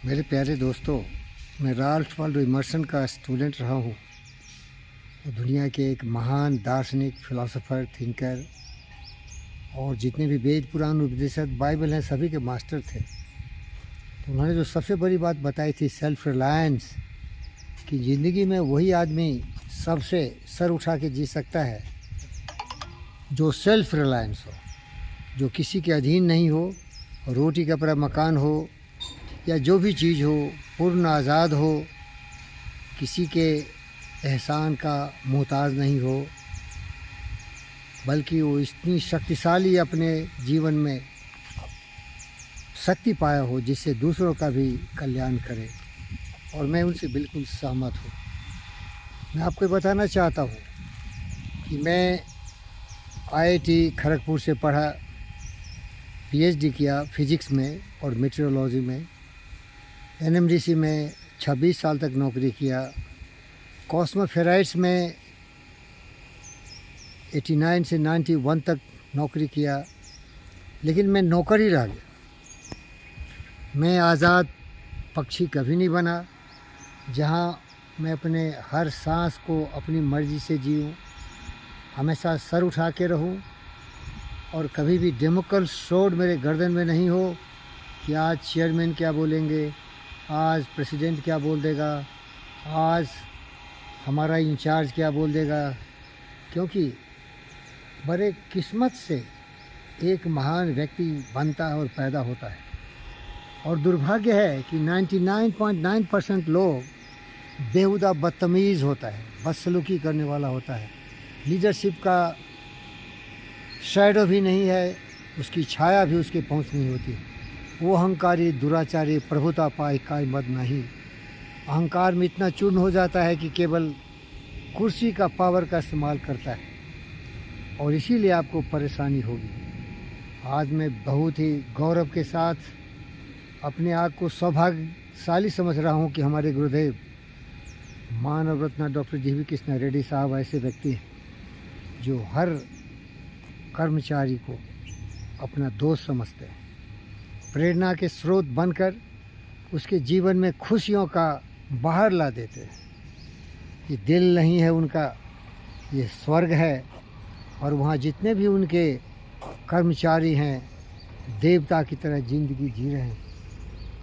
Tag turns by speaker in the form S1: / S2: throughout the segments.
S1: मेरे प्यारे दोस्तों, मैं राल्फ वाल्डो इमर्सन का स्टूडेंट रहा हूँ। वो दुनिया के एक महान दार्शनिक, फिलोसोफर, थिंकर और जितने भी वेद, पुराण, उपनिषद, बाइबल हैं, सभी के मास्टर थे। तो उन्होंने जो सबसे बड़ी बात बताई थी, सेल्फ रिलायंस, कि ज़िंदगी में वही आदमी सबसे सर उठा के जी सकता है जो सेल्फ रिलायंस हो, जो किसी के अधीन नहीं हो, रोटी कपड़ा मकान हो या जो भी चीज़ हो, पूर्ण आज़ाद हो, किसी के एहसान का मोहताज नहीं हो, बल्कि वो इतनी शक्तिशाली अपने जीवन में शक्ति पाया हो जिससे दूसरों का भी कल्याण करे। और मैं उनसे बिल्कुल सहमत हूँ। मैं आपको बताना चाहता हूँ कि मैं आईआईटी खड़गपुर से पढ़ा, पीएचडी किया फिज़िक्स में और मेट्रोलॉजी में। एनएमडीसी में 26 साल तक नौकरी किया। कॉस्मोफेराइट्स में 89 से 91 तक नौकरी किया, लेकिन मैं नौकर ही रह गया। मैं आज़ाद पक्षी कभी नहीं बना, जहाँ मैं अपने हर सांस को अपनी मर्ज़ी से जीऊँ, हमेशा सर उठा के रहूँ और कभी भी डेमोक्रेट सोड मेरे गर्दन में नहीं हो कि आज चेयरमैन क्या बोलेंगे, आज प्रेसिडेंट क्या बोल देगा, आज हमारा इंचार्ज क्या बोल देगा। क्योंकि बड़े किस्मत से एक महान व्यक्ति बनता है और पैदा होता है, और दुर्भाग्य है कि 99.9% लोग बेहुदा बदतमीज़ होता है, बदसलूकी करने वाला होता है, लीडरशिप का शैडो भी नहीं है, उसकी छाया भी उसके पहुंच नहीं होती। वो अहंकारी, दुराचारी, प्रभुता पाए काय मद नहीं। अहंकार में इतना चूर्ण हो जाता है कि केवल कुर्सी का पावर का इस्तेमाल करता है, और इसीलिए आपको परेशानी होगी। आज मैं बहुत ही गौरव के साथ अपने आप को सौभाग्यशाली समझ रहा हूँ कि हमारे गुरुदेव मानव रत्न डॉक्टर जीवी कृष्ण रेड्डी साहब ऐसे व्यक्ति हैं जो हर कर्मचारी को अपना दोस्त समझते हैं, प्रेरणा के स्रोत बनकर उसके जीवन में खुशियों का बाहर ला देते हैं। ये दिल नहीं है उनका, ये स्वर्ग है, और वहाँ जितने भी उनके कर्मचारी हैं देवता की तरह ज़िंदगी जी रहे हैं।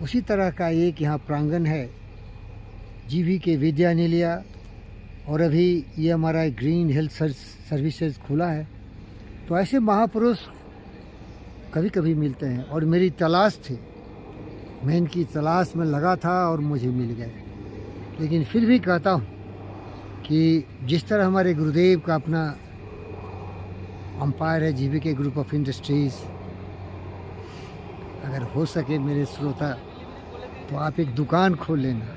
S1: उसी तरह का एक यहाँ प्रांगण है जीवी के विद्यानिलय, और अभी ये हमारा ग्रीन हेल्थ सर्विसेज खुला है। तो ऐसे महापुरुष कभी कभी मिलते हैं, और मेरी तलाश थी, मैं इनकी तलाश में लगा था और मुझे मिल गए। लेकिन फिर भी कहता हूँ कि जिस तरह हमारे गुरुदेव का अपना अंपायर है जीवीके ग्रुप ऑफ इंडस्ट्रीज़, अगर हो सके मेरे श्रोता तो आप एक दुकान खोल लेना,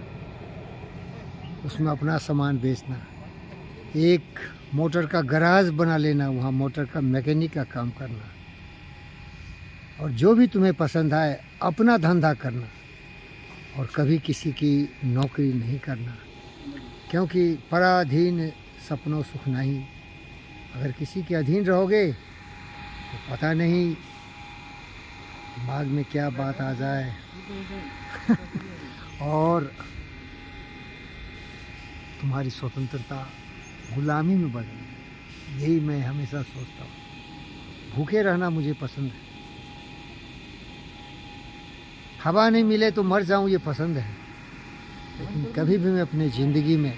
S1: उसमें अपना सामान बेचना, एक मोटर का गराज बना लेना, वहाँ मोटर का मैकेनिक का काम करना, और जो भी तुम्हें पसंद आए अपना धंधा करना, और कभी किसी की नौकरी नहीं करना। क्योंकि पराधीन सपनों सुख नहीं। अगर किसी के अधीन रहोगे तो पता नहीं दिमाग में क्या बात आ जाए और तुम्हारी स्वतंत्रता गुलामी में बदल। यही मैं हमेशा सोचता हूँ। भूखे रहना मुझे पसंद है, हवा नहीं मिले तो मर जाऊँ ये पसंद है, लेकिन कभी भी मैं अपनी ज़िंदगी में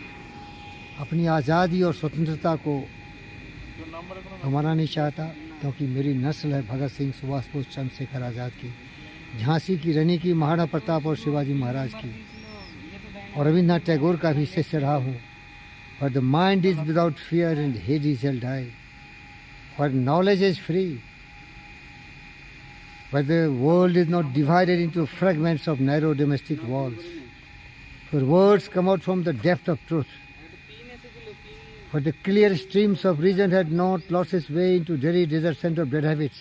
S1: अपनी आज़ादी और स्वतंत्रता को गंवाना नहीं चाहता। क्योंकि मेरी नस्ल है भगत सिंह, सुभाष बोस, चंद्रशेखर आज़ाद की, झांसी की रानी की, महाराणा प्रताप और शिवाजी महाराज की, और रविन्द्रनाथ टैगोर का भी शिष्य रहा हूँ। For the mind is without fear and Hades shall die. For knowledge is free. But the world is not divided into fragments of narrow domestic walls. For words come out from the depth of truth. For the clear streams of reason had not lost its way into dreary deserts and of dead habits.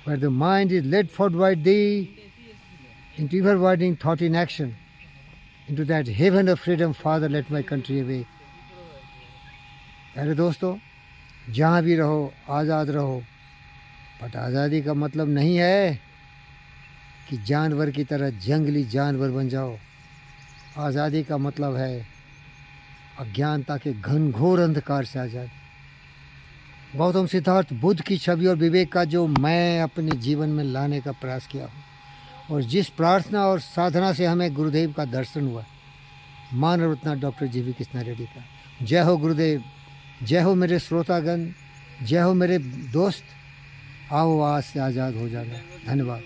S1: Where the mind is led forward by thee into ever-widening thought in action, into that heaven of freedom, Father, let my country awake. प्यारे दोस्तों, जहाँ भी रहो आज़ाद रहो, but आज़ादी का मतलब नहीं है कि जानवर की तरह जंगली जानवर बन जाओ। आज़ादी का मतलब है अज्ञानता के घनघोर अंधकार से आज़ाद। गौतम सिद्धार्थ बुद्ध की छवि और विवेक का जो मैं अपने जीवन में लाने का प्रयास किया हूँ, और जिस प्रार्थना और साधना से हमें गुरुदेव का दर्शन हुआ, मानव रत्न डॉक्टर जीवी कृष्णा रेड्डी का। जय हो गुरुदेव, जय हो मेरे श्रोतागण, जय हो मेरे दोस्त। आओ आज से आज़ाद हो जाना। धन्यवाद।